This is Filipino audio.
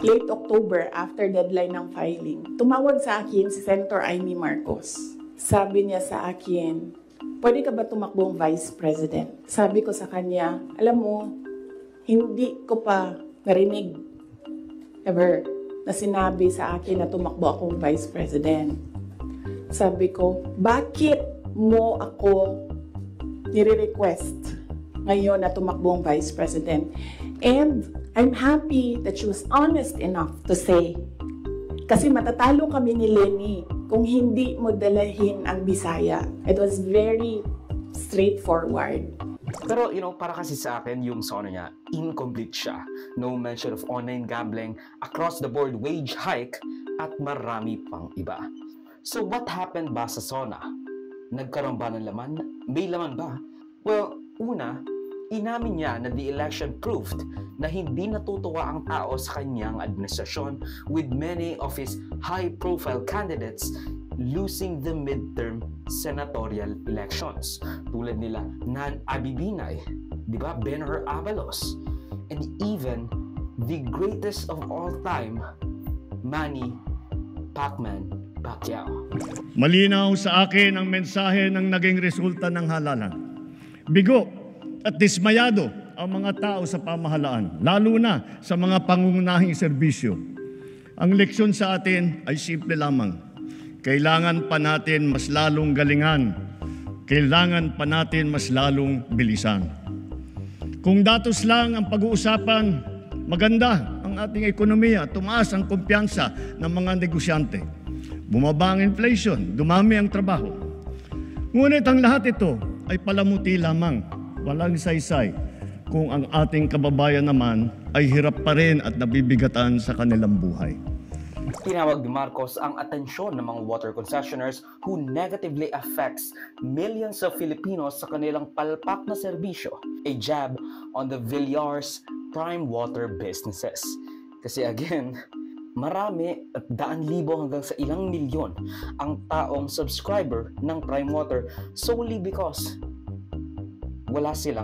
late October, after deadline ng filing, tumawag sa akin si Senator Amy Marcos. Sabi niya sa akin, pwede ka ba tumakbong Vice President? Sabi ko sa kanya, alam mo, hindi ko pa narinig ever na sinabi sa akin na tumakbo akong Vice President. Sabi ko, bakit mo ako nire-request ngayon na tumakbong Vice President? And I'm happy that she was honest enough to say, kasi matatalo kami ni Lenny kung hindi mo dalahin ang Bisaya. It was very straightforward. Pero, para kasi sa akin, yung SONA niya, incomplete siya. No mention of online gambling, across the board wage hike, at marami pang iba. So, what happened ba sa SONA? Nagkaroon ba ng laman? May laman ba? Well, una, inamin niya na the election proved na hindi natutuwa ang tao sa kanyang administrasyon, with many of his high-profile candidates losing the midterm senatorial elections. Tulad nila Nan Abibinay, Benhur Abalos, and even the greatest of all time, Manny Pacman Pacquiao. Malinaw sa akin ang mensahe ng naging resulta ng halalan. Bigo at dismayado ang mga tao sa pamahalaan, lalo na sa mga pangunahing serbisyo. Ang leksyon sa atin ay simple lamang. Kailangan pa natin mas lalong galingan. Kailangan pa natin mas lalong bilisan. Kung datos lang ang pag-uusapan, maganda ang ating ekonomiya, tumaas ang kumpiyansa ng mga negosyante. Bumaba ang inflation, dumami ang trabaho. Ngunit ang lahat ito ay palamuti lamang, walang saysay, kung ang ating kababayan naman ay hirap pa rin at nabibigatan sa kanilang buhay. Tinawag ni Marcos ang atensyon ng mga water concessionaires who negatively affects millions of Filipinos sa kanilang palpak na serbisyo. A jab on the Villar's prime water businesses. Kasi again, marami at daan-libo hanggang sa ilang milyon ang taong subscriber ng Prime Water solely because wala silang